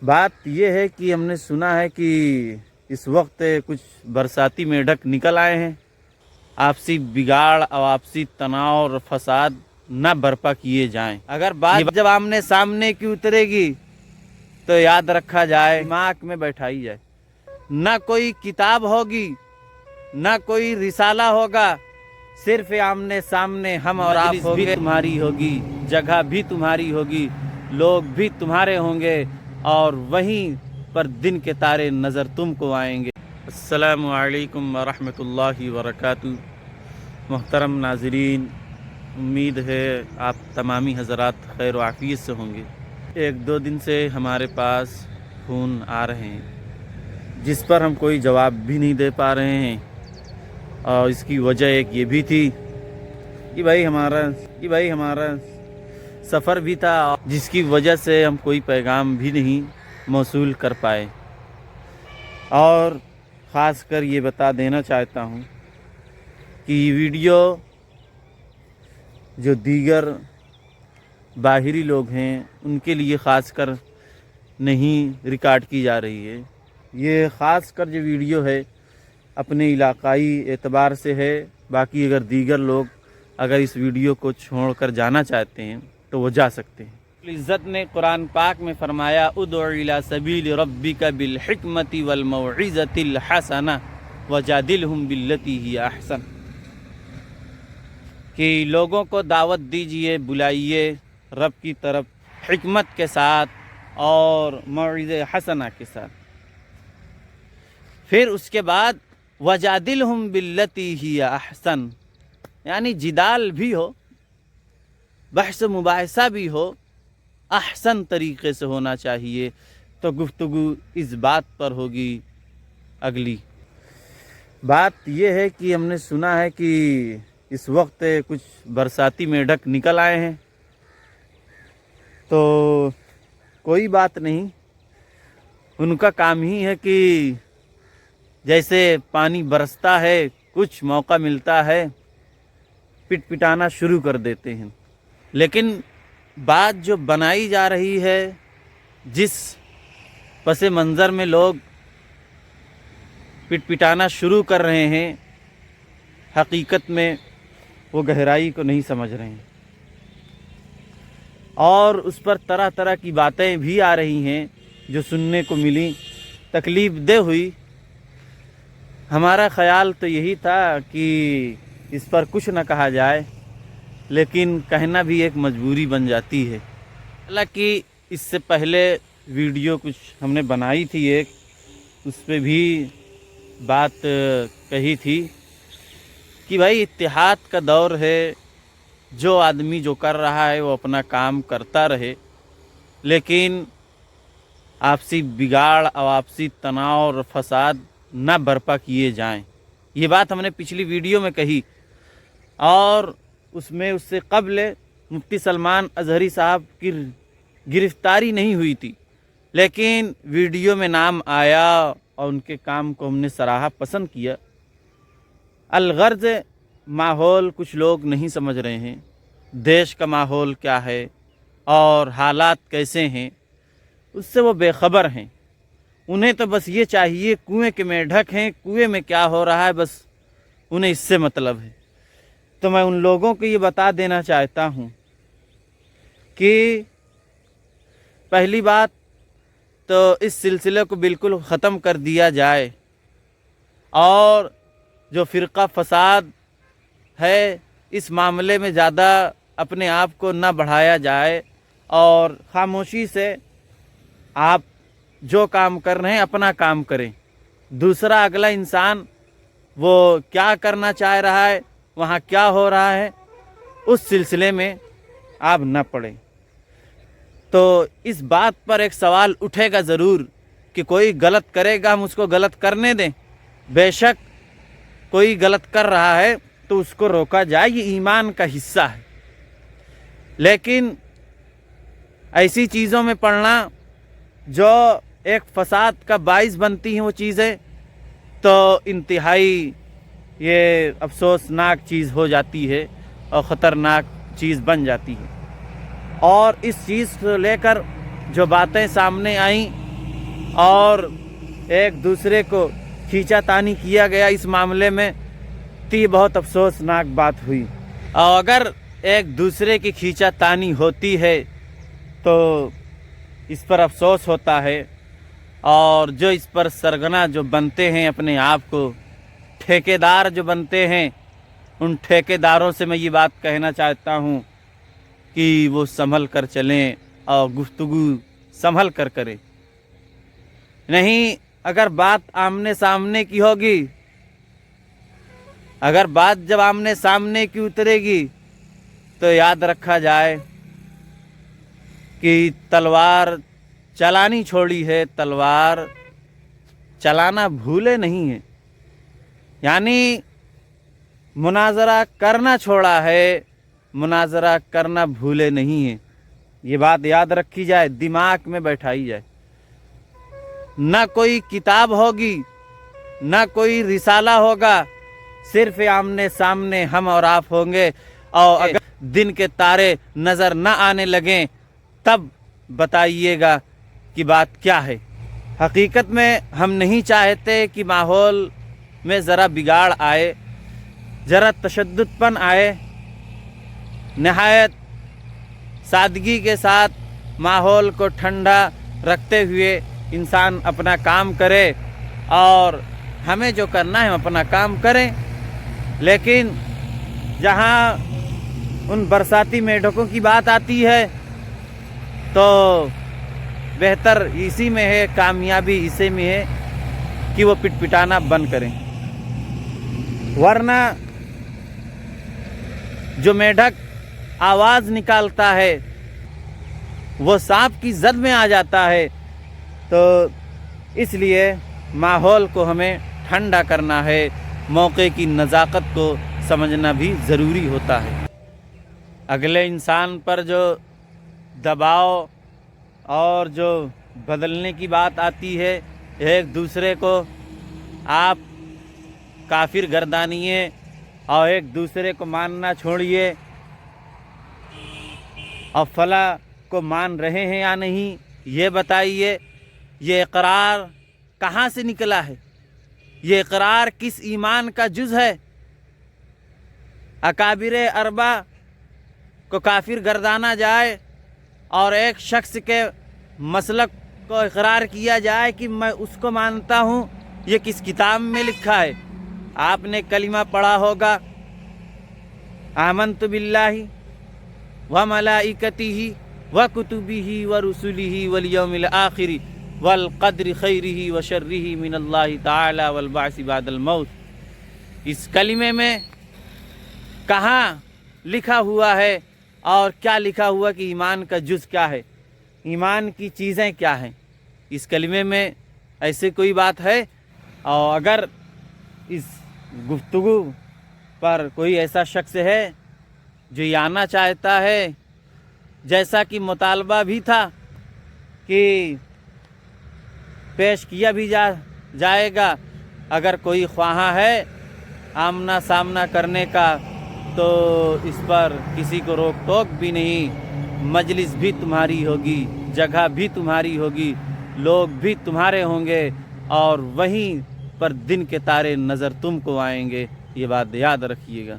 بات یہ ہے کہ ہم نے سنا ہے کہ اس وقت کچھ برساتی میڈک نکل آئے ہیں، آپسی بگاڑ اور آپسی تناؤ اور فساد نہ برپا کیے جائیں۔ اگر بات جب آمنے سامنے کی اترے گی تو یاد رکھا جائے، دماغ میں بیٹھائی جائے، نہ کوئی کتاب ہوگی نہ کوئی رسالہ ہوگا، صرف آمنے سامنے ہم اور آپ بھی تمہاری ہوگی، جگہ بھی تمہاری ہوگی، لوگ بھی تمہارے ہوں گے، اور وہیں پر دن کے تارے نظر تم کو آئیں گے۔ السلام علیکم ورحمۃ اللہ وبرکاتہ۔ محترم ناظرین، امید ہے آپ تمامی حضرات خیر و عافیت سے ہوں گے۔ ایک دو دن سے ہمارے پاس فون آ رہے ہیں جس پر ہم کوئی جواب بھی نہیں دے پا رہے ہیں، اور اس کی وجہ ایک یہ بھی تھی کہ بھائی ہمارا سفر بھی تھا، جس کی وجہ سے ہم کوئی پیغام بھی نہیں موصول کر پائے۔ اور خاص کر یہ بتا دینا چاہتا ہوں کہ یہ ویڈیو جو دیگر باہری لوگ ہیں ان کے لیے خاص کر نہیں ریکارڈ کی جا رہی ہے۔ یہ خاص کر جو ویڈیو ہے اپنے علاقائی اعتبار سے ہے، باقی اگر دیگر لوگ اگر اس ویڈیو کو چھوڑ کر جانا چاہتے ہیں تو وہ جا سکتے ہیں۔ عزت نے قرآن پاک میں فرمایا ادع الی سبیل ربک بالحکمۃ والموعظۃ الحسنہ وجادلہم باللتی ہی احسن، کہ لوگوں کو دعوت دیجئے، بلائیے رب کی طرف حکمت کے ساتھ اور موعظہ حسنہ کے ساتھ۔ پھر اس کے بعد وجادلہم باللتی ہی احسن، یعنی جدال بھی ہو، بحث مباحثہ بھی ہو، احسن طریقے سے ہونا چاہیے۔ تو گفتگو اس بات پر ہوگی۔ اگلی بات یہ ہے کہ ہم نے سنا ہے کہ اس وقت کچھ برساتی میڈک نکل آئے ہیں، تو کوئی بات نہیں، ان کا کام ہی ہے کہ جیسے پانی برستا ہے کچھ موقع ملتا ہے پٹ پٹانا شروع کر دیتے ہیں۔ لیکن بات جو بنائی جا رہی ہے، جس پس منظر میں لوگ پٹ پٹانا شروع کر رہے ہیں، حقیقت میں وہ گہرائی کو نہیں سمجھ رہے ہیں، اور اس پر طرح طرح کی باتیں بھی آ رہی ہیں جو سننے کو ملی، تکلیف دہ ہوئی۔ ہمارا خیال تو یہی تھا کہ اس پر کچھ نہ کہا جائے، لیکن کہنا بھی ایک مجبوری بن جاتی ہے۔ حالانکہ اس سے پہلے ویڈیو کچھ ہم نے بنائی تھی ایک، اس پہ بھی بات کہی تھی کہ بھائی اتحاد کا دور ہے، جو آدمی جو کر رہا ہے وہ اپنا کام کرتا رہے، لیکن آپسی بگاڑ اور آپسی تناؤ اور فساد نہ برپا کیے جائیں۔ یہ بات ہم نے پچھلی ویڈیو میں کہی، اور اس سے قبل مفتی سلمان اظہری صاحب کی گرفتاری نہیں ہوئی تھی، لیکن ویڈیو میں نام آیا اور ان کے کام کو ہم نے سراہا، پسند کیا۔ الغرض ماحول کچھ لوگ نہیں سمجھ رہے ہیں، دیش کا ماحول کیا ہے اور حالات کیسے ہیں، اس سے وہ بے خبر ہیں۔ انہیں تو بس یہ چاہیے، کنویں کے میڈک ہیں، کنویں میں کیا ہو رہا ہے، بس انہیں اس سے مطلب ہے۔ تو میں ان لوگوں کو یہ بتا دینا چاہتا ہوں کہ پہلی بات تو اس سلسلے کو بالکل ختم کر دیا جائے، اور جو فرقہ فساد ہے اس معاملے میں زیادہ اپنے آپ کو نہ بڑھایا جائے، اور خاموشی سے آپ جو کام کر رہے ہیں اپنا کام کریں۔ دوسرا اگلا انسان وہ کیا کرنا چاہ رہا ہے، وہاں کیا ہو رہا ہے، اس سلسلے میں آپ نہ پڑیں۔ تو اس بات پر ایک سوال اٹھے گا ضرور کہ کوئی غلط کرے گا ہم اس کو غلط کرنے دیں؟ بے شک کوئی غلط کر رہا ہے تو اس کو روکا جائے، یہ ایمان کا حصہ ہے۔ لیکن ایسی چیزوں میں پڑنا جو ایک فساد کا باعث بنتی ہیں وہ چیزیں، تو انتہائی یہ افسوسناک چیز ہو جاتی ہے اور خطرناک چیز بن جاتی ہے۔ اور اس چیز کو لے کر جو باتیں سامنے آئیں اور ایک دوسرے کو کھینچا تانی کیا گیا اس معاملے میں، تو یہ بہت افسوسناک بات ہوئی۔ اور اگر ایک دوسرے کی کھینچا تانی ہوتی ہے تو اس پر افسوس ہوتا ہے، اور جو اس پر سرگنا جو بنتے ہیں، اپنے آپ کو ٹھیکیدار جو بنتے ہیں، ان ٹھیکیداروں سے میں یہ بات کہنا چاہتا ہوں کہ وہ سنبھل کر چلیں اور گفتگو سنبھل کر کریں۔ نہیں، اگر بات آمنے سامنے کی ہوگی، اگر بات جب آمنے سامنے کی اترے گی تو یاد رکھا جائے کہ تلوار چلانی چھوڑی ہے، تلوار چلانا بھولے نہیں ہیں، یعنی مناظرہ کرنا چھوڑا ہے، مناظرہ کرنا بھولے نہیں ہیں۔ یہ بات یاد رکھی جائے، دماغ میں بیٹھائی جائے۔ نہ کوئی کتاب ہوگی، نہ کوئی رسالہ ہوگا، صرف آمنے سامنے ہم اور آپ ہوں گے، اور اگر دن کے تارے نظر نہ آنے لگیں تب بتائیے گا کہ بات کیا ہے۔ حقیقت میں ہم نہیں چاہتے کہ ماحول میں ذرا بگاڑ آئے، ذرا تشدد پن آئے۔ نہایت سادگی کے ساتھ ماحول کو ٹھنڈا رکھتے ہوئے انسان اپنا کام کرے، اور ہمیں جو کرنا ہے ہم اپنا کام کریں۔ لیکن جہاں ان برساتی میڈکوں کی بات آتی ہے تو بہتر اسی میں ہے، کامیابی اسی میں ہے کہ وہ پٹ پٹانا بند کریں، ورنہ جو میڈک آواز نکالتا ہے وہ سانپ کی زد میں آ جاتا ہے۔ تو اس لیے ماحول کو ہمیں ٹھنڈا کرنا ہے، موقع کی نزاکت کو سمجھنا بھی ضروری ہوتا ہے۔ اگلے انسان پر جو دباؤ اور جو بدلنے کی بات آتی ہے، ایک دوسرے کو آپ کافر گردانیے اور ایک دوسرے کو ماننا چھوڑیے، اور فلاں کو مان رہے ہیں یا نہیں یہ بتائیے۔ یہ اقرار کہاں سے نکلا ہے؟ یہ اقرار کس ایمان کا جز ہے؟ اکابر اربع کو کافر گردانا جائے اور ایک شخص کے مسلک کو اقرار کیا جائے کہ میں اس کو مانتا ہوں، یہ کس کتاب میں لکھا ہے؟ آپ نے کلمہ پڑھا ہوگا، آمنت باللہ وملائکتہ وکتبہ ورسلہ والیوم الآخر والقدر خیرہ وشرہ من اللہ تعالی والبعث بعد الموت۔ اس کلمے میں کہاں لکھا ہوا ہے اور کیا لکھا ہوا کہ ایمان کا جز کیا ہے، ایمان کی چیزیں کیا ہیں؟ اس کلمے میں ایسے کوئی بات ہے؟ اور اگر اس گفتگو پر کوئی ایسا شخص ہے جو یہ آنا چاہتا ہے، جیسا کہ مطالبہ بھی تھا کہ پیش کیا بھی جائے گا، اگر کوئی خواہاں ہے آمنا سامنا کرنے کا تو اس پر کسی کو روک ٹوک بھی نہیں، مجلس بھی تمہاری ہوگی، جگہ بھی تمہاری ہوگی، لوگ بھی تمہارے ہوں گے، اور وہیں پر دن کے تارے نظر تم کو آئیں گے۔ یہ بات یاد رکھیے گا۔